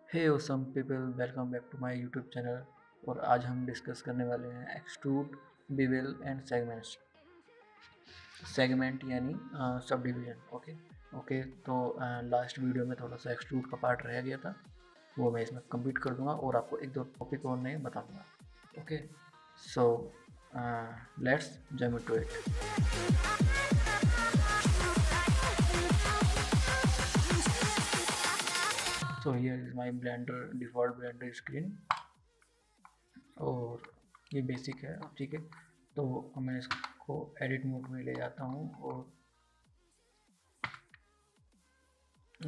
Hey awesome people, welcome back to my YouTube channel. और आज हम डिस्कस करने वाले हैं extrude, bevel and segments. Segment यानी सब डिवीजन। ओके। तो लास्ट वीडियो में थोड़ा सा एक्सट्रूड का पार्ट रह गया था, वो मैं इसमें कंप्लीट कर दूंगा और आपको एक दो टॉपिक और नए बताऊंगा। Okay, so let's jump to it. So here is my blender default blender screen और ये बेसिक है। ठीक है, तो मैं इसको एडिट मोड में ले जाता हूँ और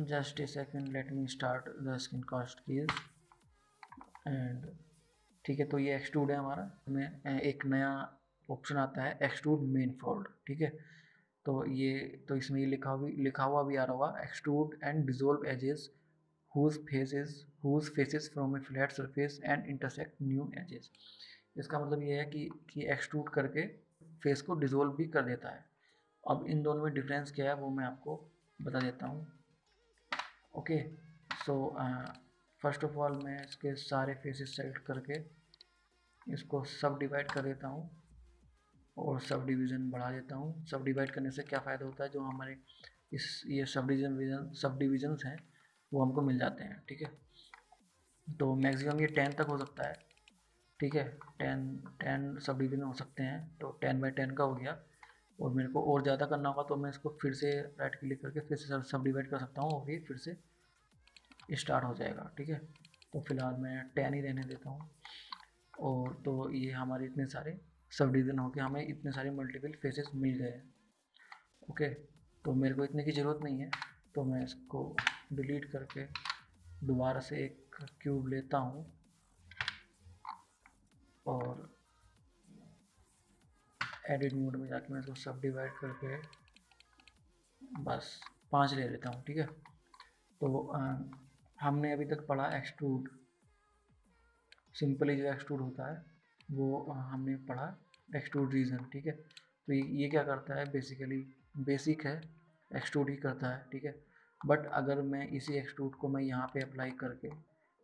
just a second, let me start the screencast keys and ठीक है। तो ये एक्सट्रूड है हमारा, में एक नया ऑप्शन आता है एक्सट्रूड मेन फोल्ड। ठीक है, तो इसमें ये लिखा हुआ भी आ रहा होगा extrude and dissolve edges whose faces from a flat surface and intersect new edges। इसका मतलब ये है कि एक्सट्रूड करके फेस को डिसॉल्व भी कर देता है। अब इन दोनों में डिफरेंस क्या है वो मैं आपको बता देता हूँ। Okay, so first of all मैं इसके सारे फेसेस सेलेक्ट करके इसको सब डिवाइड कर देता हूँ और सब डिवीज़न बढ़ा देता हूँ। सब डिवाइड करने से क्या फ़ायदा होता है, जो हमारे ये सब डिविजन्स हैं वो हमको मिल जाते हैं। ठीक है, तो मैक्सिमम ये 10 तक हो सकता है। ठीक है, 10 सब डिवीजन हो सकते हैं, तो 10 बाई 10 का हो गया। और मेरे को और ज़्यादा करना होगा तो मैं इसको फिर से राइट क्लिक करके फिर से सब डिवाइड कर सकता हूँ और ये फिर से स्टार्ट हो जाएगा। ठीक है, तो फिलहाल मैं 10 ही रहने देता हूँ। और तो ये हमारे इतने सारे सब डिवीजन हो गए, हमें इतने सारे मल्टीपल फेसेस मिल गए। ओके, तो मेरे को इतने की ज़रूरत नहीं है, तो मैं इसको डिलीट करके दोबारा से एक क्यूब लेता हूँ और एडिट मोड में जाके मैं इसको सब डिवाइड करके बस 5 ले लेता हूँ। ठीक है, तो हमने अभी तक पढ़ा एक्सट्रूड, सिंपली जो एक्सट्रूड होता है वो हमने पढ़ा एक्सट्रूड रीजन। ठीक है, तो ये क्या करता है, बेसिकली बेसिक है, एक्सट्रूड ही करता है। ठीक है, बट अगर मैं इसी एक्सट्रूड को मैं यहाँ पे अप्लाई करके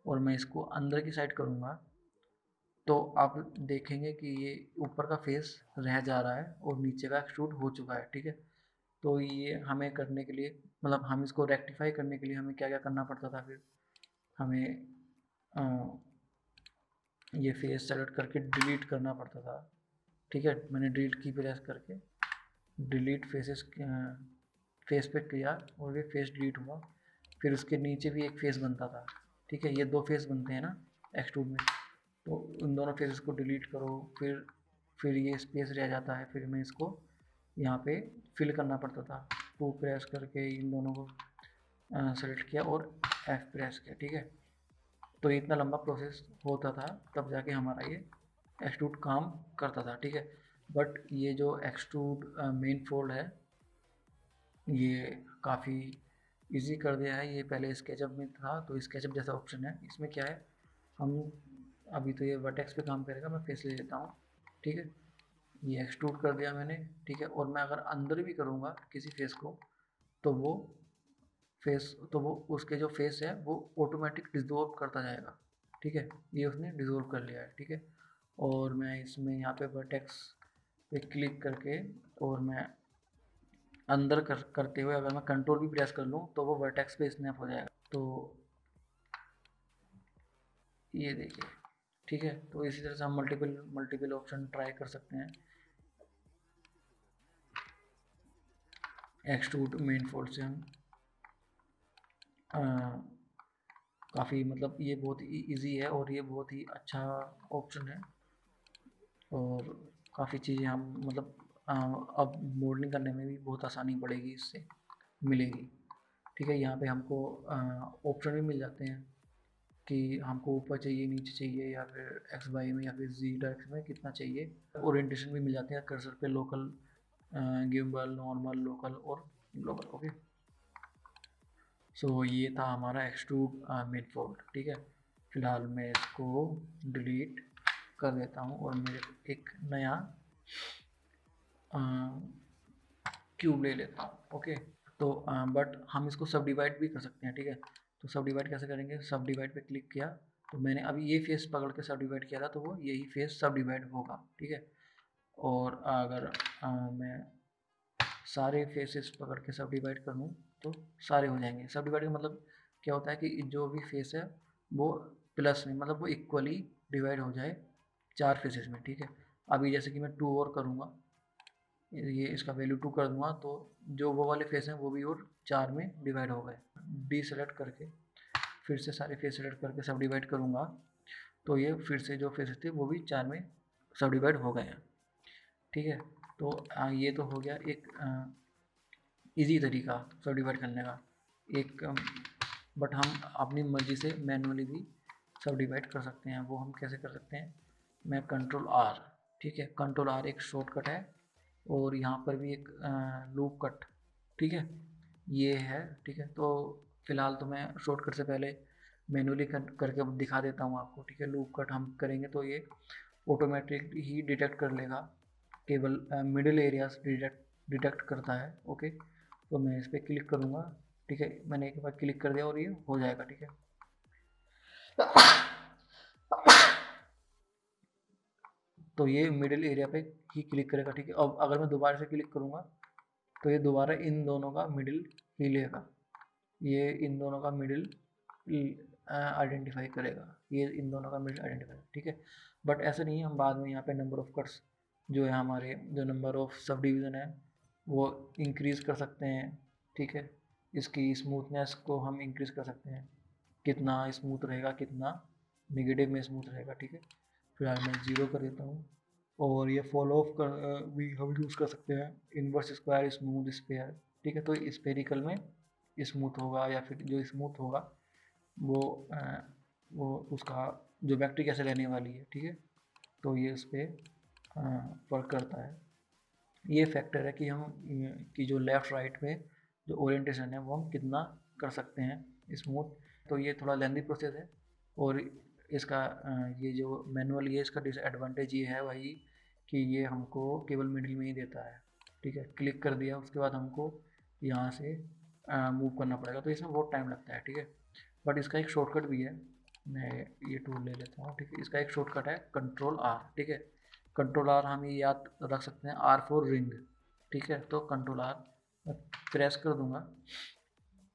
और मैं इसको अंदर की साइड करूँगा तो आप देखेंगे कि ये ऊपर का फेस रह जा रहा है और नीचे का एक्सट्रूड हो चुका है। ठीक है, तो ये हमें करने के लिए, मतलब हम इसको रेक्टिफाई करने के लिए हमें क्या क्या करना पड़ता था, फिर हमें ये फेस सेलेक्ट करके डिलीट करना पड़ता था। ठीक है, मैंने डिलीट की प्रेस करके डिलीट फेस पे किया और ये फेस डिलीट हुआ। फिर उसके नीचे भी एक फेस बनता था। ठीक है, ये 2 फेस बनते हैं ना एक्सट्रूड में, तो उन दोनों फेसेस को डिलीट करो, फिर ये स्पेस रह जाता है, फिर मैं इसको यहाँ पे फिल करना पड़ता था। 2 प्रेस करके इन दोनों को सेलेक्ट किया और F प्रेस किया। ठीक है, तो इतना लंबा प्रोसेस होता था, तब जाके हमारा ये एक्सट्रूड काम करता था। ठीक है, बट ये जो एक्सट्रूड मेन फोल्ड है ये काफ़ी इजी कर दिया है। ये पहले स्केचअप में था, तो स्केचअप जैसा ऑप्शन है, इसमें क्या है, हम अभी तो ये वर्टेक्स पे काम करेगा, मैं फेस ले लेता हूँ। ठीक है, ये एक्सट्रूड कर दिया मैंने। ठीक है, और मैं अगर अंदर भी करूँगा किसी फेस को तो वो उसके जो फेस है वो ऑटोमेटिक डिसॉल्व करता जाएगा। ठीक है, ये उसने डिसॉल्व कर लिया है। ठीक है, और मैं इसमें यहाँ पे वर्टेक्स पे क्लिक करके और मैं अंदर करते हुए अगर मैं कंट्रोल भी प्रेस कर लूँ तो वो वर्टेक्स पे स्नैप हो जाएगा। तो ये देखिए। ठीक है, तो इसी तरह से हम मल्टीपल ऑप्शन ट्राई कर सकते हैं एक्सट्रूड मेन फोल्ड से। हम काफ़ी, मतलब ये बहुत ही ईजी है और ये बहुत ही अच्छा ऑप्शन है और काफ़ी चीज़ें हम मतलब अब मॉडलिंग करने में भी बहुत आसानी पड़ेगी, इससे मिलेगी। ठीक है, यहाँ पे हमको ऑप्शन भी मिल जाते हैं कि हमको ऊपर चाहिए, नीचे चाहिए, या फिर एक्स वाई में, या फिर जी डायरेक्शन में कितना चाहिए। ओरिएंटेशन भी मिल जाते हैं कर्सर पे, लोकल, गिम्बल, नॉर्मल, लोकल और ग्लोबल। ओके, सो ये था हमारा एक्सट्रूड मिड फोल्ड। ठीक है, फिलहाल मैं इसको डिलीट कर देता हूँ और मेरे एक नया क्यूब ले लेता हूँ। ओके, तो बट हम इसको सब डिवाइड भी कर सकते हैं। ठीक है, तो सब डिवाइड कैसे करेंगे, सब डिवाइड पे क्लिक किया तो मैंने अभी ये फेस पकड़ के सब डिवाइड किया था तो वो यही फेस सब डिवाइड होगा, ठीक है। और अगर मैं सारे फेसेस पकड़ के सब डिवाइड कर लूँ तो सारे हो जाएंगे। सब डिवाइड का मतलब क्या होता है कि जो भी फेस है वो प्लस में, मतलब वो इक्वली डिवाइड हो जाए 4 फेसेस में, ठीक है। अभी जैसे कि मैं 2 और करूँगा, ये इसका वैल्यू 2 कर दूंगा तो जो वो वाले फेस हैं वो भी और 4 में डिवाइड हो गए। डी सेलेक्ट करके फिर से सारे फेस सेलेक्ट करके सब डिवाइड करूँगा तो ये फिर से जो फेसेस थे वो भी 4 में सब डिवाइड हो गए हैं, ठीक है। तो ये तो हो गया एक इजी तरीका सब डिवाइड करने का एक, बट हम अपनी मर्जी से मैनुअली भी सब डिवाइड कर सकते हैं। वो हम कैसे कर सकते हैं, मैं कंट्रोल आर, ठीक है, कंट्रोल आर एक शॉर्टकट है और यहाँ पर भी एक लूप कट, ठीक है, ये है, ठीक है। तो फिलहाल तो मैं शॉर्टकट से पहले मैनुअली करके दिखा देता हूँ आपको, ठीक है। लूप कट हम करेंगे तो ये ऑटोमेटिक ही डिटेक्ट कर लेगा, केवल मिडिल एरियाज डिटेक्ट करता है, ओके। तो मैं इस पर क्लिक करूँगा, ठीक है, मैंने एक बार क्लिक कर दिया और ये हो जाएगा, ठीक है। तो ये मिडिल एरिया पे ही क्लिक करेगा, ठीक है। अब अगर मैं दोबारा से क्लिक करूँगा तो ये दोबारा इन दोनों का मिडिल ही लेगा, ये इन दोनों का मिडिल आइडेंटिफाई करेगा, ये इन दोनों का मिडिल आइडेंटिफाई, ठीक है। बट ऐसा नहीं है, हम बाद में यहाँ पे नंबर ऑफ कट्स जो है हमारे जो नंबर ऑफ सब डिवीज़न है वो इंक्रीज़ कर सकते हैं, ठीक है। इसकी स्मूथनेस को हम इंक्रीज़ कर सकते हैं, कितना स्मूथ रहेगा, कितना नेगेटिव में स्मूथ रहेगा, ठीक है। फिलहाल मैं 0 कर देता हूँ। और ये फॉल ऑफ कर भी हम यूज़ कर सकते हैं, इनवर्स स्क्वायर, स्मूथ स्फीयर, ठीक है। तो स्फेरिकल में स्मूथ होगा या फिर जो स्मूथ होगा वो वो उसका ज्योमेट्री कैसे रहने वाली है, ठीक है। तो ये उस पर वर्क करता है। ये फैक्टर है कि हम कि जो लेफ़्ट राइट में जो ओरिएंटेशन है वो हम कितना कर सकते हैं स्मूथ। तो ये थोड़ा लेंदी प्रोसेस है और इसका ये जो मैनुअल ये इसका डिसएडवांटेज ये है भाई कि ये हमको केवल मिडिल में ही देता है, ठीक है। क्लिक कर दिया उसके बाद हमको यहाँ से मूव करना पड़ेगा तो इसमें बहुत टाइम लगता है, ठीक है। बट इसका एक शॉर्टकट भी है, मैं ये टूल ले लेता हूँ, ठीक है। इसका एक शॉर्टकट है कंट्रोल आर, ठीक है। कंट्रोल आर हम ये याद रख सकते हैं, आर फॉर रिंग, ठीक है। तो कंट्रोल आर मैं प्रेस कर दूंगा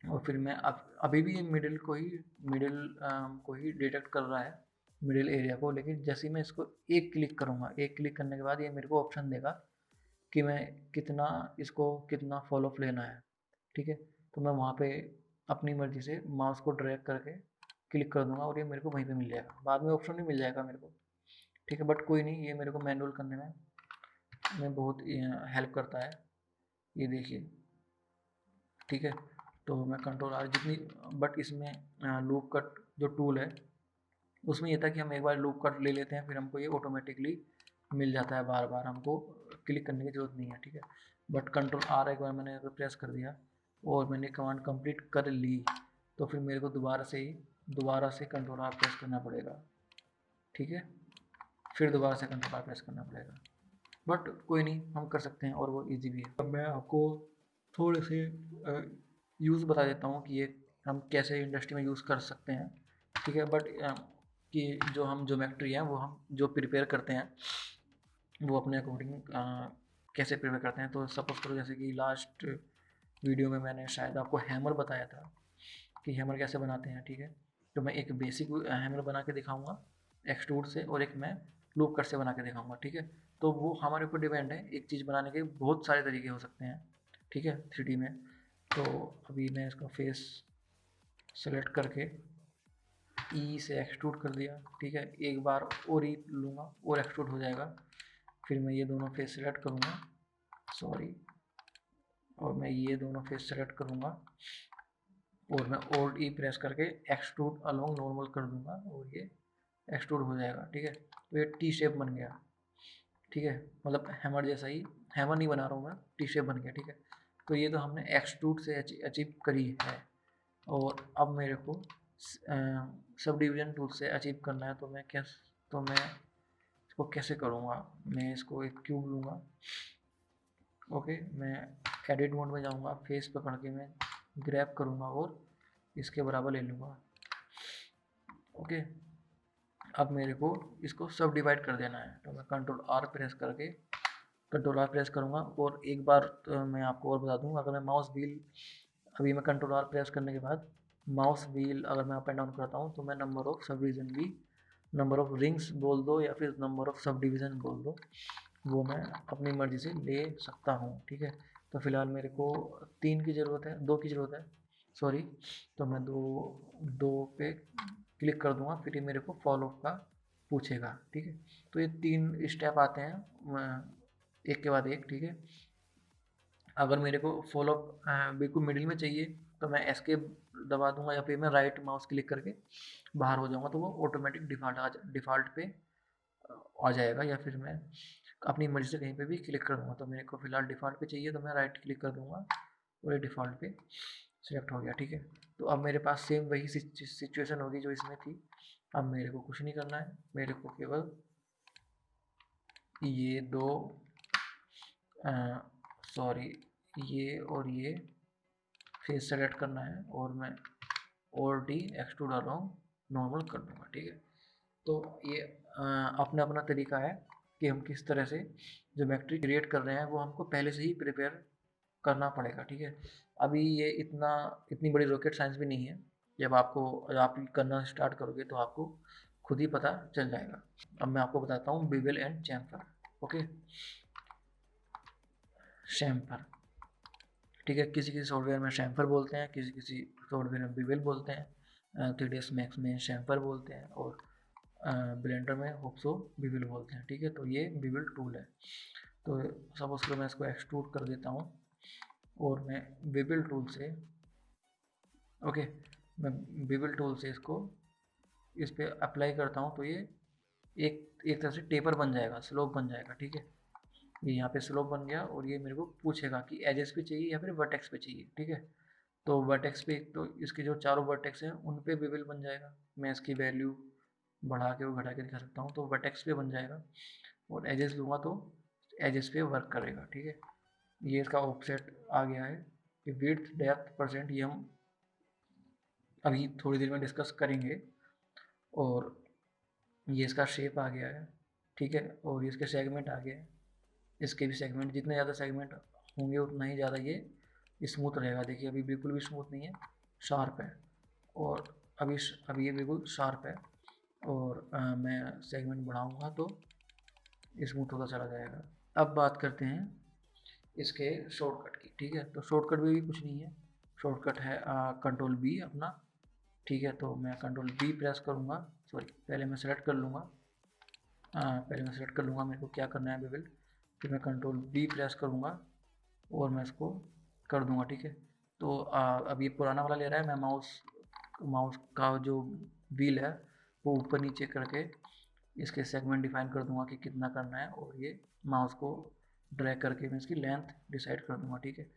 और फिर मैं अभी भी ये मिडिल को ही डिटेक्ट कर रहा है, मिडिल एरिया को। लेकिन जैसे ही मैं इसको एक क्लिक करूँगा, एक क्लिक करने के बाद ये मेरे को ऑप्शन देगा कि मैं कितना फॉलो अप लेना है, ठीक है। तो मैं वहाँ पे अपनी मर्ज़ी से माउस को ड्रैग करके क्लिक कर दूंगा और ये मेरे को वहीं पे मिल जाएगा, बाद में ऑप्शन भी मिल जाएगा मेरे को, ठीक है। बट कोई नहीं, ये मेरे को मैनुअल करने में बहुत हेल्प करता है, ये देखिए, ठीक है। तो मैं कंट्रोल आर जितनी, बट इसमें लूप कट जो टूल है उसमें ये था कि हम एक बार लूप कट ले लेते हैं फिर हमको ये ऑटोमेटिकली मिल जाता है, बार बार हमको क्लिक करने की ज़रूरत नहीं है, ठीक है। बट कंट्रोल आर एक बार मैंने अगर प्रेस कर दिया और मैंने कमांड कंप्लीट कर ली तो फिर मेरे को दोबारा से कंट्रोल आर प्रेस करना पड़ेगा, ठीक है। फिर दोबारा से कंट्रोल आर प्रेस करना पड़ेगा, बट कोई नहीं, हम कर सकते हैं और वो इजी भी है। अब मैं आपको थोड़े से यूज़ बता देता हूँ कि ये हम कैसे इंडस्ट्री में यूज़ कर सकते हैं, ठीक है। बट कि जो हम ज्योमेट्री है वो हम जो प्रिपेयर करते हैं वो अपने अकॉर्डिंग कैसे प्रिपेयर करते हैं। तो सपोज करो जैसे कि लास्ट वीडियो में मैंने शायद आपको हैमर बताया था कि हैमर कैसे बनाते हैं, ठीक है। तो मैं एक बेसिक हैमर बना के दिखाऊंगा एक्सट्रूड से और एक मैं लूप कट से बना के दिखाऊंगा, ठीक है। तो वो हमारे ऊपर डिपेंड है, एक चीज़ बनाने के बहुत सारे तरीके हो सकते हैं, ठीक है, 3D में। तो अभी मैं इसका फेस सेलेक्ट करके ई से एक्सट्रूड कर दिया, ठीक है। एक बार और ई लूँगा और एक्सट्रूड हो जाएगा। फिर मैं ये दोनों फेस सेलेक्ट करूँगा, सॉरी, और मैं ये दोनों फेस सेलेक्ट करूँगा और मैं Alt E प्रेस करके एक्सट्रूड अलोंग नॉर्मल कर दूंगा और ये एक्सट्रूड हो जाएगा, ठीक है। तो ये टी शेप बन गया, ठीक है, मतलब हैमर जैसा ही, हैमर नहीं बना रहा हूँ मैं, टी शेप बन गया, ठीक है। तो ये तो हमने एक्सट्रूड से अचीव करी है और अब मेरे को सब डिवीजन टूल से अचीव करना है। तो मैं इसको कैसे करूँगा, मैं इसको एक क्यूब लूँगा, ओके। मैं एडिट मोड में जाऊँगा, फेस पकड़ के मैं ग्रैब करूँगा और इसके बराबर ले लूँगा। ओके, अब मेरे को इसको सब डिवाइड कर देना है, तो मैं कंट्रोल आर प्रेस करूँगा। और एक बार तो मैं आपको और बता दूँ, अगर मैं माउस व्हील, अभी मैं कंट्रोल आर प्रेस करने के बाद माउस व्हील अगर मैं अप एंड डाउन करता हूँ तो मैं नंबर ऑफ सब डिवीज़न भी, नंबर ऑफ रिंग्स बोल दो या फिर नंबर ऑफ सब डिवीज़न बोल दो, वो मैं अपनी मर्ज़ी से ले सकता हूँ। ठीक है, तो फिलहाल मेरे को 3 की ज़रूरत है, 2 की ज़रूरत है, सॉरी। तो मैं दो पे क्लिक कर दूंगा, फिर ये मेरे को फॉलो का पूछेगा। ठीक है, तो ये 3 स्टेप आते हैं एक के बाद एक। ठीक है, अगर मेरे को फॉलो बिल्कुल मिडिल में चाहिए तो मैं एस्केप दबा दूंगा या फिर मैं राइट माउस क्लिक करके बाहर हो जाऊंगा, तो वो ऑटोमेटिक डिफ़ॉल्ट पे आ जाएगा, या फिर मैं अपनी मर्ज़ी से कहीं पे भी क्लिक कर दूंगा। तो मेरे को फिलहाल डिफ़ॉल्ट पे चाहिए तो मैं राइट क्लिक कर दूंगा और ये डिफ़ॉल्ट पे सिलेक्ट हो गया। ठीक है, तो अब मेरे पास सेम वही सिचुएशन होगी जो इसमें थी। अब मेरे को कुछ नहीं करना है, मेरे को केवल ये दो सॉरी ये और ये फेस सेलेक्ट करना है और मैं और डी एक्सट्रूड अलोंग नॉर्मल कर दूंगा। ठीक है, तो ये अपना अपना तरीका है कि हम किस तरह से ज्योमेट्री क्रिएट कर रहे हैं, वो हमको पहले से ही प्रिपेयर करना पड़ेगा। ठीक है, अभी ये इतनी बड़ी रॉकेट साइंस भी नहीं है, जब आप करना स्टार्ट करोगे तो आपको खुद ही पता चल जाएगा। अब मैं आपको बताता हूँ bevel and chamfer. Okay, chamfer, ठीक है, किसी किसी सॉफ्टवेयर में शैम्फर बोलते हैं, किसी किसी सॉफ्टवेयर में बिवेल बोलते हैं, 3ds मैक्स में शैम्फर बोलते हैं और ब्लेंडर में होप्सो बिवेल बोलते हैं। ठीक है, तो ये बिवेल टूल है। तो सपोज करो मैं इसको एक्सट्रूड कर देता हूँ और मैं बिवेल टूल से ओके मैं बिवेल टूल से इसको इस पर अप्लाई करता हूँ, तो ये एक तरह से टेपर बन जाएगा, स्लोप बन जाएगा। ठीक है, ये यहाँ पे स्लोप बन गया और ये मेरे को पूछेगा कि एजेस पे चाहिए या फिर वर्टेक्स पे चाहिए। ठीक है, तो वर्टेक्स पे तो इसके जो चारों वर्टेक्स हैं उन पे बिवेल बन जाएगा। मैं इसकी वैल्यू बढ़ा के और घटा के दिखा सकता हूँ, तो वर्टेक्स पे बन जाएगा। और एजेस लूँगा तो एजेस पे वर्क करेगा। ठीक है, ये इसका ऑफसेट आ गया है कि विड्थ डेप्थ परसेंट, ये हम अभी थोड़ी देर में डिस्कस करेंगे। और ये इसका शेप आ गया है। ठीक है, और इसके सेगमेंट आ गए हैं, इसके भी सेगमेंट, जितने ज़्यादा सेगमेंट होंगे उतना ही ज़्यादा ये स्मूथ रहेगा। देखिए अभी बिल्कुल भी स्मूथ नहीं है, शार्प है। और अभी ये बिल्कुल शार्प है और मैं सेगमेंट बढ़ाऊँगा तो स्मूथ होता चला जाएगा। अब बात करते हैं इसके शॉर्टकट की। ठीक है, तो शॉर्टकट भी कुछ नहीं है, शॉर्टकट है कंट्रोल बी अपना। ठीक है, तो मैं कंट्रोल बी प्रेस करूँगा, सॉरी पहले मैं सेलेक्ट कर लूँगा, मेरे को क्या करना है बिविल, फिर मैं कंट्रोल बी प्रेस करूँगा और मैं इसको कर दूँगा। ठीक है, तो अब ये पुराना वाला ले रहा है, मैं माउस का जो व्हील है वो ऊपर नीचे करके इसके सेगमेंट डिफाइन कर दूँगा कि कितना करना है, और ये माउस को ड्रैग करके मैं इसकी लेंथ डिसाइड कर दूँगा। ठीक है,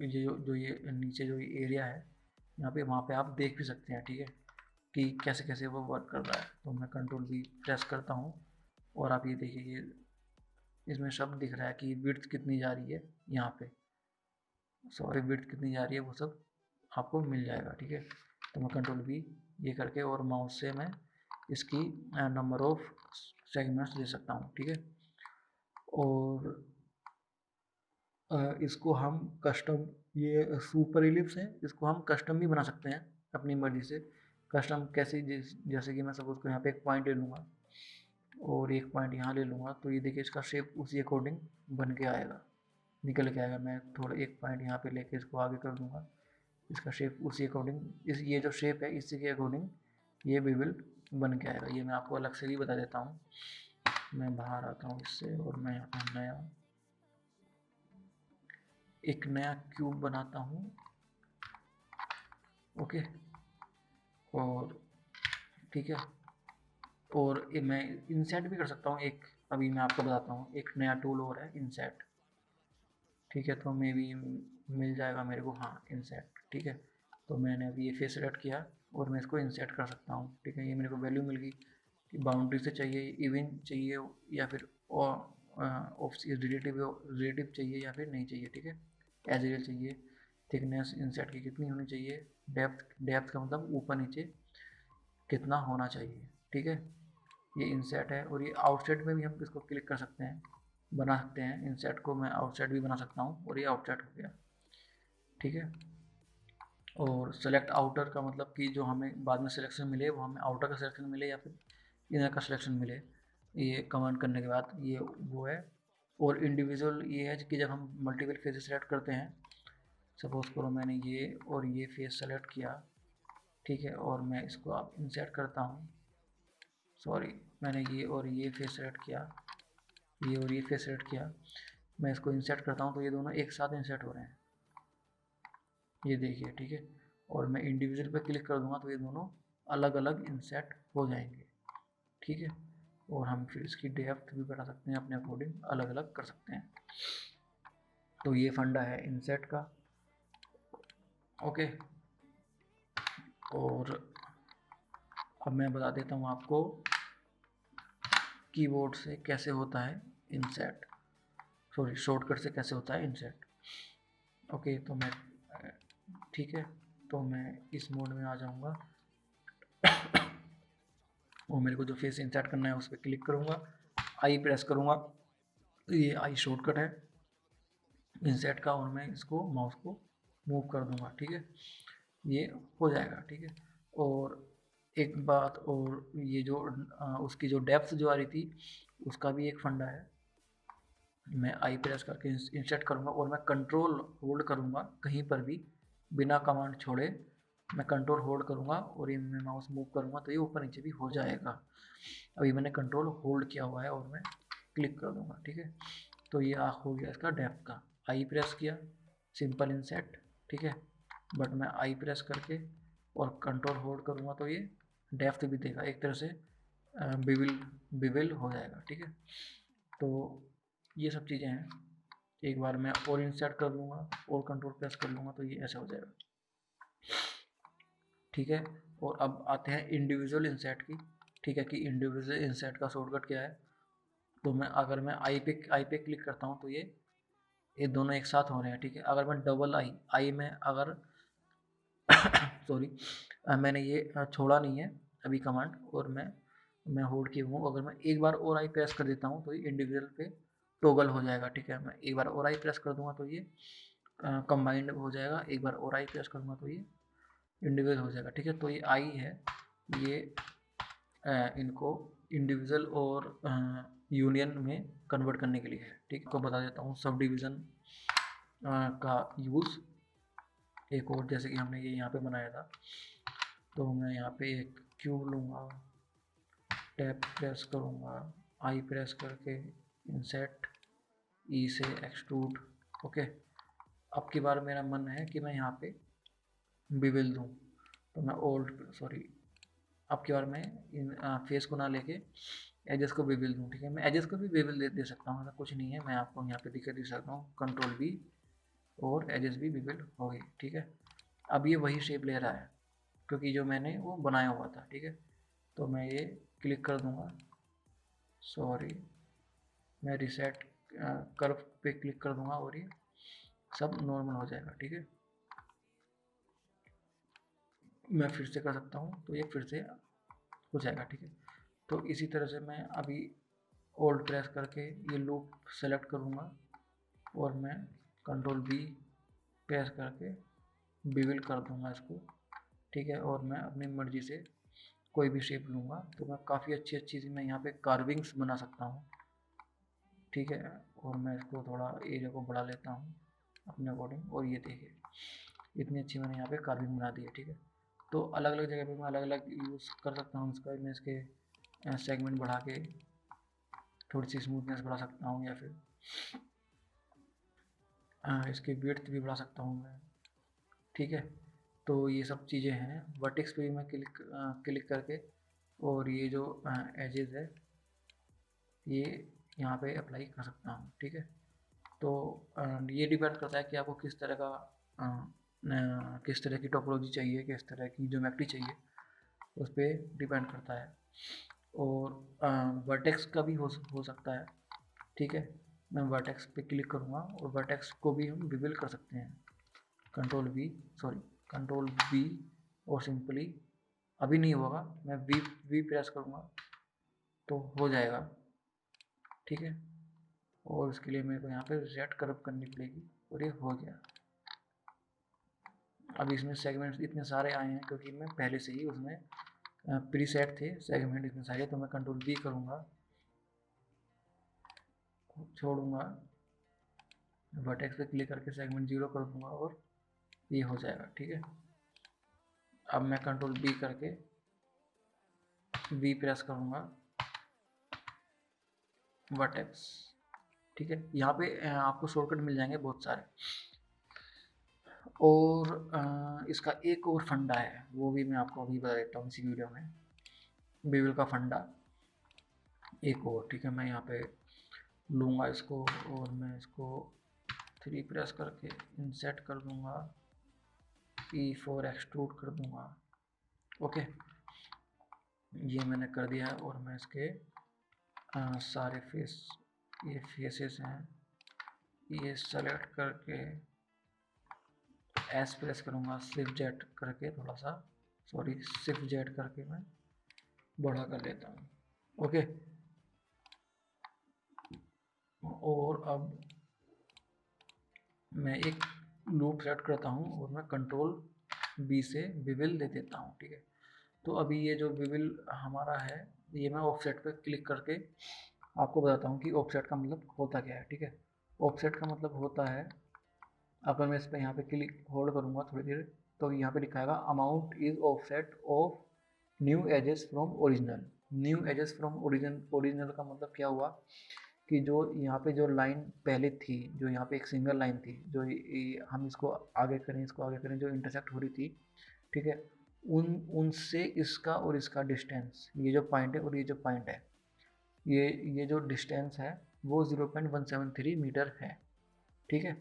ये जो ये नीचे जो एरिया है यहाँ पे, वहाँ पे आप देख भी सकते हैं। ठीक है, कि कैसे कैसे वो वर्क कर रहा है। तो मैं कंट्रोल भी प्रेस करता हूँ और आप ये देखिए, ये इसमें शब्द दिख रहा है कि विड्थ कितनी जा रही है, यहाँ पे सॉरी विड्थ कितनी जा रही है वो सब आपको मिल जाएगा। ठीक है, तो मैं कंट्रोल भी ये करके और माउस से मैं इसकी नंबर ऑफ सेगमेंट्स दे सकता हूँ। ठीक है, और इसको हम कस्टम, ये सुपर इलिप्स है, इसको हम कस्टम भी बना सकते हैं अपनी मर्जी से। कस्टम कैसे, जैसे कि मैं सपोज को यहाँ पे एक पॉइंट ले लूँगा और एक पॉइंट यहाँ ले लूँगा, तो ये देखिए इसका शेप उसी अकॉर्डिंग बन के आएगा, निकल के आएगा। मैं थोड़ा एक पॉइंट यहाँ पे लेके इसको आगे कर दूँगा, इसका शेप उसी अकॉर्डिंग ये जो शेप है इसी के अकॉर्डिंग ये भी विल बन के आएगा। ये मैं आपको अलग से भी बता देता हूँ। मैं बाहर आता हूँ इससे और मैं यहाँ पे एक नया क्यूब बनाता हूँ। ओके, और ठीक है, और मैं इंसेट भी कर सकता हूँ एक, अभी मैं आपको बताता हूँ, एक नया टूल और है इंसेट। ठीक है, तो मे भी मिल जाएगा मेरे को, हाँ इंसेट। ठीक है, तो मैंने अभी ये फेस सेलेक्ट किया और मैं इसको इंसेट कर सकता हूँ। ठीक है, ये मेरे को वैल्यू मिल गई कि बाउंड्री से चाहिए, इवन चाहिए या फिर रिलेटिव चाहिए या फिर नहीं चाहिए। ठीक है, एज रियल चाहिए, थिकनेस इनसेट की कितनी होनी चाहिए, डेप्थ का मतलब ऊपर नीचे कितना होना चाहिए, ठीक है। ये इनसेट है, और ये आउटसेट में भी हम इसको क्लिक कर सकते हैं, बना सकते हैं। इनसेट को मैं आउटसेट भी बना सकता हूँ, और ये आउटसेट हो गया, ठीक है। और सेलेक्ट आउटर का मतलब कि जो हमें बाद में सिलेक्शन मिले वो हमें आउटर का सिलेक्शन मिले या फिर इनर का सिलेक्शन मिले, ये कमांड करने के बाद ये वो है। और इंडिविजुअल ये है कि जब हम मल्टीपल फेसेस सेलेक्ट करते हैं, सपोज करो मैंने ये और ये फेस सेलेक्ट किया, ठीक है, और मैं इसको अब इंसर्ट करता हूँ, सॉरी मैंने ये और ये फेस सेलेक्ट किया, ये और ये फेस सेलेक्ट किया, मैं इसको इंसर्ट करता हूँ तो ये दोनों एक साथ इंसर्ट हो रहे हैं, ये देखिए, ठीक है। और मैं इंडिविजुअल पे क्लिक कर दूंगा तो ये दोनों अलग अलग इंसर्ट हो जाएंगे, ठीक है। और हम फिर इसकी डेप्थ भी बढ़ा सकते हैं, अपने अकॉर्डिंग अलग अलग कर सकते हैं। तो ये फंडा है इंसर्ट का, ओके। और अब मैं बता देता हूँ आपको कीबोर्ड से कैसे होता है इंसर्ट, सॉरी शॉर्टकट से कैसे होता है इंसर्ट, ओके। तो मैं ठीक है, तो मैं इस मोड में आ जाऊँगा और मेरे को जो फेस इंसर्ट करना है उस पर क्लिक करूँगा, आई प्रेस करूँगा, ये आई शॉर्टकट है इंसर्ट का, और मैं इसको माउस को मूव कर दूँगा, ठीक है, ये हो जाएगा, ठीक है। और एक बात और, ये जो उसकी जो डेप्थ जो आ रही थी उसका भी एक फंडा है। मैं आई प्रेस करके इंसर्ट करूँगा और मैं कंट्रोल होल्ड करूँगा कहीं पर भी बिना कमांड छोड़े, मैं कंट्रोल होल्ड करूँगा और ये मैं माउस मूव करूँगा तो ये ऊपर नीचे भी हो जाएगा। अभी मैंने कंट्रोल होल्ड किया हुआ है और मैं क्लिक कर दूँगा, ठीक है। तो ये हो गया इसका डेप्थ का, आई प्रेस किया, सिंपल इंसर्ट, ठीक है। बट मैं आई प्रेस करके और कंट्रोल होल्ड करूँगा तो ये डेप्थ भी देगा, एक तरह से बिविल हो जाएगा, ठीक है। तो ये सब चीज़ें हैं। एक बार मैं और इंसर्ट कर लूँगा और कंट्रोल प्रेस कर लूँगा तो ये ऐसा हो जाएगा, ठीक है। और अब आते हैं इंडिविजुअल इंसर्ट की, ठीक है, कि इंडिविजुअल इंसर्ट का शॉर्टकट क्या है। तो मैं अगर मैं आई पे क्लिक करता हूँ तो ये दोनों एक साथ हो रहे हैं, ठीक है। अगर मैं डबल आई में अगर सॉरी मैंने ये छोड़ा नहीं है अभी कमांड, और मैं होल्ड किया हूँ, अगर मैं एक बार और आई प्रेस कर देता हूँ तो ये इंडिविजुअल पे टॉगल हो जाएगा, ठीक है। मैं एक बार और आई प्रेस कर दूंगा तो ये कंबाइंड हो जाएगा, एक बार और आई प्रेस करूँगा तो ये इंडिविजुअल हो जाएगा, ठीक है। तो ये आई है, ये इनको इंडिविजुअल और यूनियन में कन्वर्ट करने के लिए है, ठीक है। को बता देता हूँ सब डिवीज़न का यूज़ एक और, जैसे कि हमने ये यहाँ पे बनाया था, तो मैं यहाँ पे एक क्यूब लूँगा, टैब प्रेस करूँगा, आई प्रेस करके इंसर्ट, ई से एक्सट्रूड, ओके। अब की बार मेरा मन है कि मैं यहाँ पे बिविल दूँ, तो मैं अब की बार मैं इन फेस को ना लेके एजेस को बिविल दूँ, ठीक है। मैं एजेस को भी बिविल दे सकता हूँ, ऐसा कुछ नहीं है, मैं आपको यहाँ पे दिखा दे सकता हूँ, कंट्रोल बी और एजेस भी बिविल हो गई, ठीक है। अब ये वही शेप ले रहा है क्योंकि जो मैंने वो बनाया हुआ था, ठीक है। तो मैं ये क्लिक कर दूंगा, सॉरी मैं रिसेट कर्व पे क्लिक कर दूंगा और ये सब नॉर्मल हो जाएगा, ठीक है। मैं फिर से कर सकता हूँ तो ये फिर से हो जाएगा, ठीक है। तो इसी तरह से मैं अभी होल्ड प्रेस करके ये लूप सेलेक्ट करूँगा और मैं कंट्रोल बी प्रेस करके बिविल कर दूंगा इसको, ठीक है। और मैं अपनी मर्जी से कोई भी शेप लूँगा तो मैं काफ़ी अच्छी मैं यहाँ पे कार्विंग्स बना सकता हूँ, ठीक है। और मैं इसको थोड़ा एरिया को बढ़ा लेता हूँ अपने अकॉर्डिंग, और ये देखिए इतनी अच्छी मैंने यहाँ पे कार्विंग बना दी है, ठीक है। तो अलग अलग जगह पे मैं अलग अलग यूज़ कर सकता हूँ इसका, मैं इसके सेगमेंट बढ़ा के थोड़ी सी स्मूथनेस बढ़ा सकता हूँ, या फिर इसकी विड्थ भी बढ़ा सकता हूँ मैं, ठीक है। तो ये सब चीज़ें हैं। वर्टेक्स पे भी मैं क्लिक करके और ये जो एजेस है ये यहाँ पे अप्लाई कर सकता हूँ, ठीक है। तो ये डिपेंड करता है कि आपको किस तरह की टोपोलॉजी चाहिए, किस तरह की ज्योमेट्री चाहिए, उस पर डिपेंड करता है। और वर्टेक्स का भी हो सकता है, ठीक है। मैं वर्टेक्स पे क्लिक करूँगा और वर्टेक्स को भी हम बिविल कर सकते हैं, control we, sorry control we, और सिंपली अभी नहीं होगा, मैं वी प्रेस करूँगा तो हो जाएगा, ठीक है। और उसके लिए मेरे को यहाँ पे सेट कर्व करनी पड़ेगी, और ये हो गया। अब इसमें सेगमेंट्स इतने सारे आए हैं क्योंकि मैं पहले से ही उसमें प्रीसेट थे सेगमेंट इतने सारे, तो मैं कंट्रोल वी करूँगा, छोड़ूंगा, वर्टेक्स पे क्लिक करके सेगमेंट 0 कर दूंगा और ये हो जाएगा, ठीक है। अब मैं कंट्रोल बी करके वी प्रेस करूँगा, वर्टेक्स, ठीक है। यहाँ पे आपको शॉर्टकट मिल जाएंगे बहुत सारे। और इसका एक और फंडा है, वो भी मैं आपको अभी बता देता हूँ इसी वीडियो में, बेवल का फंडा एक और, ठीक है। मैं यहाँ पे लूँगा इसको और मैं इसको 3 प्रेस करके इंसर्ट कर दूँगा, E4 एक्सट्रूड कर दूँगा, ओके। ये मैंने कर दिया है। और मैं इसके सारे फेस, ये फेसेस हैं, ये सेलेक्ट करके एस प्रेस करूँगा, शिफ्ट जेड करके थोड़ा सा, सॉरी शिफ्ट जेड करके मैं बड़ा कर लेता हूँ, ओके। और अब मैं एक लूप सेट करता हूँ और मैं कंट्रोल बी से विविल दे देता हूँ, ठीक है। तो अभी ये जो विविल हमारा है, ये मैं ऑफसेट पे क्लिक करके आपको बताता हूँ कि ऑफसेट का मतलब होता क्या है, ठीक है। ऑफसेट का मतलब होता है, अगर मैं इस पर यहाँ पे क्लिक होल्ड करूँगा थोड़ी देर, तो यहाँ पे लिखा है amount is offset of new edges from original. New edges from original का मतलब क्या हुआ कि जो यहाँ पे जो लाइन पहले थी, जो यहाँ पे एक सिंगल लाइन थी, जो हम इसको आगे करें, इसको आगे करें, जो इंटरसेक्ट हो रही थी, ठीक है, उनसे इसका और इसका डिस्टेंस, ये जो पॉइंट है और ये जो पॉइंट है, ये जो डिस्टेंस है वो 0.173 मीटर है, ठीक है।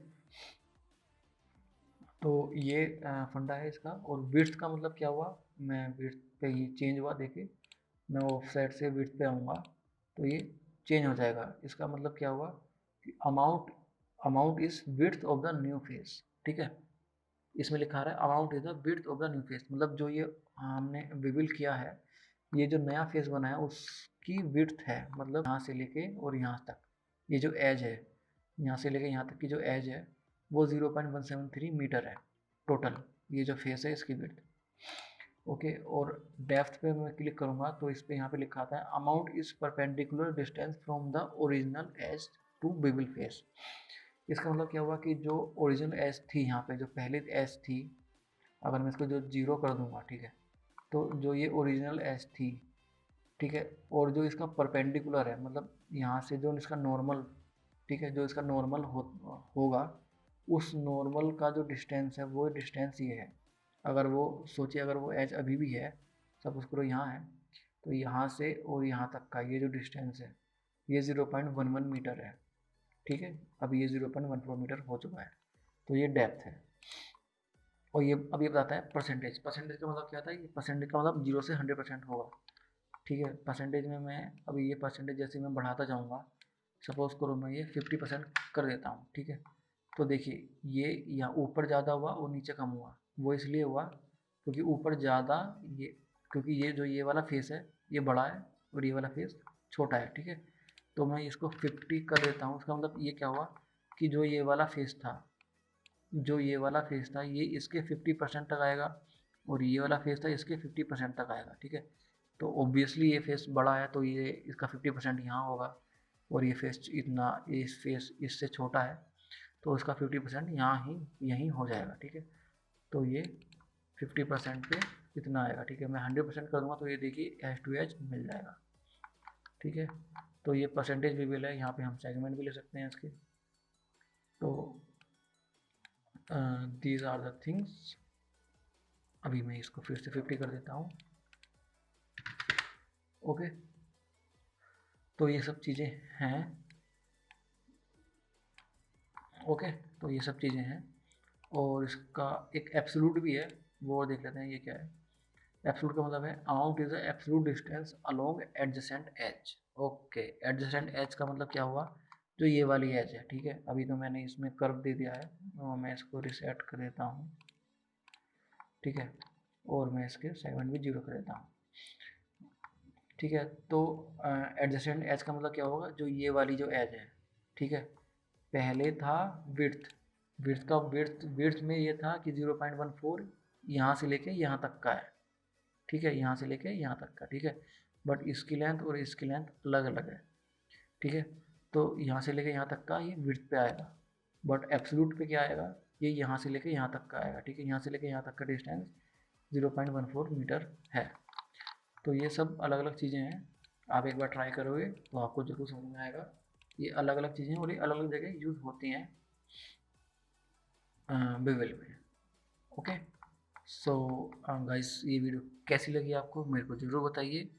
तो ये फंडा है इसका। और विड्थ का मतलब क्या हुआ, मैं विड्थ पे ही चेंज हुआ, देखिए मैं ऑफ साइड से विड्थ पे आऊँगा तो ये चेंज हो जाएगा। इसका मतलब क्या हुआ कि amount is width of the new face, ठीक है। इसमें लिखा रहा है amount is the width of the new face, मतलब जो ये हमने रिवील किया है, ये जो नया फेस बना है उसकी विड्थ है, मतलब यहाँ से लेके और यहाँ तक, ये जो एज है यहाँ से लेके यहाँ तक की जो एज है वो 0.173 मीटर है टोटल, ये जो फेस है इसकी विड्थ, ओके। और डेप्थ पे मैं क्लिक करूँगा तो इस पे यहाँ पे लिखा आता है amount is perpendicular distance from the original edge to bevel face. इसका मतलब क्या हुआ कि जो ओरिजिनल एज थी, यहाँ पे जो पहले एज थी, अगर मैं इसको जो 0 कर दूंगा, ठीक है, तो जो ये ओरिजिनल एज थी, ठीक है, और जो इसका परपेंडिकुलर है, मतलब यहाँ से जो इसका नॉर्मल, ठीक है, जो इसका नॉर्मल होगा, उस नॉर्मल का जो डिस्टेंस है वो डिस्टेंस ये है। अगर वो सोचिए, अगर वो एज अभी भी है, सपोज करो यहाँ है, तो यहाँ से और यहाँ तक का ये जो डिस्टेंस है ये 0.11 मीटर है, ठीक है। अब ये 0.14 मीटर हो चुका है, तो ये डेप्थ है। और ये अब ये बताता है परसेंटेज। परसेंटेज का मतलब क्या था, ये परसेंटेज का मतलब 0 से 100% होगा, ठीक है। परसेंटेज में मैं अभी ये परसेंटेज जैसे मैं बढ़ाता जाऊँगा, सपोज करो मैं ये 50% कर देता हूँ, ठीक है। तो देखिए ये यहाँ ऊपर ज़्यादा हुआ और नीचे कम हुआ, वो इसलिए हुआ क्योंकि ऊपर ज़्यादा, ये क्योंकि ये जो ये वाला फेस है ये बड़ा है और ये वाला फेस छोटा है, ठीक है। तो मैं इसको 50 कर देता हूँ, उसका मतलब ये क्या हुआ कि जो ये वाला फेस था, जो ये वाला फेस था ये इसके 50% तक आएगा, और ये वाला फेस था इसके 50% तक आएगा, ठीक है। तो ऑब्वियसली ये फेस बड़ा है तो ये इसका 50% यहाँ होगा, और ये फेस इतना, इस फेस इससे छोटा है तो उसका 50% यहाँ ही यहीं हो जाएगा, ठीक है। तो ये 50% पे इतना आएगा, ठीक है। मैं 100% कर दूंगा तो ये देखिए एज टू एज मिल जाएगा, ठीक है। तो ये परसेंटेज भी बिल है, यहाँ पे हम सेगमेंट भी ले सकते हैं इसके। तो दीज आर द थिंग्स। अभी मैं इसको फिर से 50 कर देता हूँ, ओके। तो ये सब चीज़ें हैं, ओके। तो ये सब चीज़ें हैं, और इसका एक एब्सोल्यूट भी है, वो देख लेते हैं ये क्या है। एब्सोल्यूट का मतलब है amount is the absolute distance along adjacent edge, okay. Adjacent edge का मतलब क्या हुआ, जो ये वाली एज है, ठीक है। अभी तो मैंने इसमें कर्व दे दिया है, तो मैं इसको रिसेट कर देता हूँ, ठीक है, और मैं इसके सेगमेंट भी 0 कर देता हूँ, ठीक है। तो एडजेसेंट एज का मतलब क्या होगा, जो ये वाली जो एज है, ठीक है, पहले था विड्थ में ये था कि 0.14 यहाँ से लेके यहाँ तक का है, ठीक है, यहाँ से लेके यहाँ तक का, ठीक है। बट इसकी लेंथ और इसकी लेंथ अलग अलग है, ठीक है। तो यहाँ से लेके यहाँ तक का ये विड्थ पे आएगा, बट एब्सोल्यूट पे क्या आएगा, ये यहाँ से लेके यहाँ तक का आएगा, ठीक है। यहाँ से लेके यहाँ तक का डिस्टेंस 0.14 मीटर है। तो ये सब अलग अलग चीज़ें हैं, आप एक बार ट्राई करोगे तो आपको जरूर समझ में आएगा। ये अलग अलग चीज़ें और ये अलग अलग जगह यूज़ होती हैं बेवल में। ओके, सो गाइस, ये वीडियो कैसी लगी आपको मेरे को ज़रूर बताइए।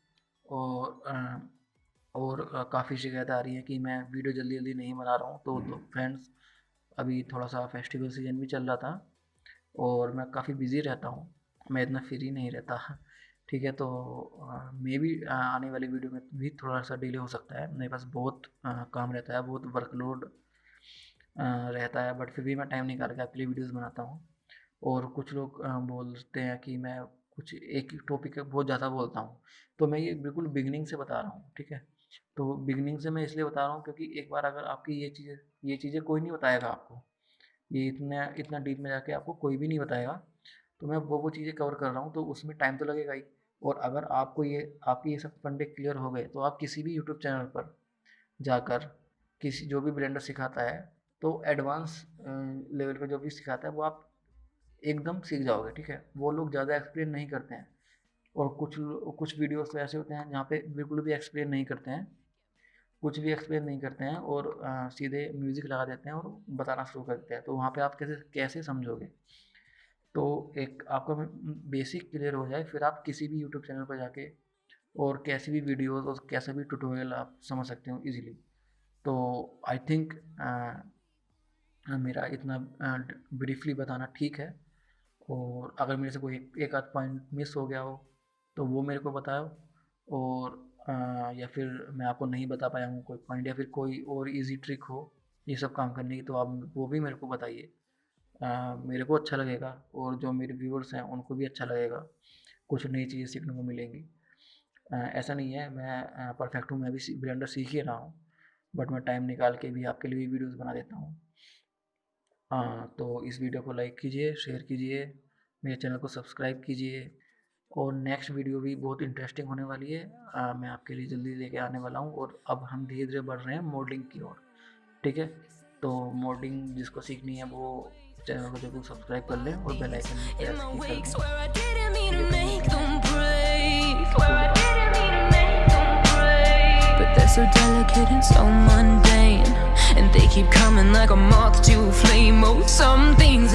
और काफ़ी शिकायत आ रही है कि मैं वीडियो जल्दी जल्दी नहीं बना रहा हूँ। तो फ्रेंड्स, अभी थोड़ा सा फेस्टिवल सीजन भी चल रहा था और मैं काफ़ी बिज़ी रहता हूँ, मैं इतना फ्री नहीं रहता, ठीक है। तो मे भी आने वाली वीडियो में भी थोड़ा सा डिले हो सकता है, मेरे पास बहुत काम रहता है, बहुत वर्कलोड रहता है, बट फिर भी मैं टाइम निकाल के आपके लिए वीडियोस बनाता हूँ। और कुछ लोग बोलते हैं कि मैं कुछ एक टॉपिक बहुत ज़्यादा बोलता हूँ, तो मैं ये बिल्कुल बिगिनिंग से बता रहा हूँ, ठीक है। तो बिगिनिंग से मैं इसलिए बता रहा हूँ क्योंकि एक बार अगर आपकी ये चीज़ें कोई नहीं बताएगा आपको, ये इतना डीप में जाके आपको कोई भी नहीं बताएगा, तो मैं वो चीज़ें कवर कर रहा हूँ, तो उसमें टाइम तो लगेगा ही। और अगर आपको आपके ये सब फंडे क्लियर हो गए, तो आप किसी भी यूट्यूब चैनल पर जाकर किसी जो भी ब्लेंडर सिखाता है, तो एडवांस लेवल पर जो भी सिखाता है वो आप एकदम सीख जाओगे, ठीक है। वो लोग ज़्यादा एक्सप्लेन नहीं करते हैं, और कुछ वीडियोस तो ऐसे होते हैं जहाँ पे बिल्कुल भी एक्सप्लेन नहीं करते हैं, कुछ भी एक्सप्लेन नहीं करते हैं, और सीधे म्यूज़िक लगा देते हैं और बताना शुरू कर देते हैं। तो वहाँ पे आप कैसे समझोगे। तो एक आपका बेसिक क्लियर हो जाए, फिर आप किसी भी यूट्यूब चैनल पर जाके और कैसी भी वीडियोस और कैसा भी ट्यूटोरियल आप समझ सकते हो इजीली। तो आई थिंक मेरा इतना ब्रीफली बताना ठीक है। और अगर मेरे से कोई एक आध पॉइंट मिस हो गया हो तो वो मेरे को बताओ, और या फिर मैं आपको नहीं बता पाया हूँ कोई पॉइंट, या फिर कोई और इजी ट्रिक हो ये सब काम करने की, तो आप वो भी मेरे को बताइए। मेरे को अच्छा लगेगा और जो मेरे व्यूअर्स हैं उनको भी अच्छा लगेगा, कुछ नई चीज़ें सीखने को मिलेंगी। ऐसा नहीं है मैं परफेक्ट हूँ, मैं भी ब्लेंडर सीख ही रहा हूँ, बट मैं टाइम निकाल के भी आपके लिए भी वीडियोस बना देता हूँ। तो इस वीडियो को लाइक कीजिए, शेयर कीजिए, मेरे चैनल को सब्सक्राइब कीजिए, और नेक्स्ट वीडियो भी बहुत इंटरेस्टिंग होने वाली है, मैं आपके लिए जल्दी लेके आने वाला हूँ। और अब हम धीरे धीरे बढ़ रहे हैं मॉडलिंग की ओर, ठीक है। तो मॉडलिंग जिसको सीखनी है वो चैनल को जरूर सब्सक्राइब कर लें और बेल आइकन प्रेस कर But they're so delicate and so mundane, and they keep coming like a moth to a flame. Oh, some things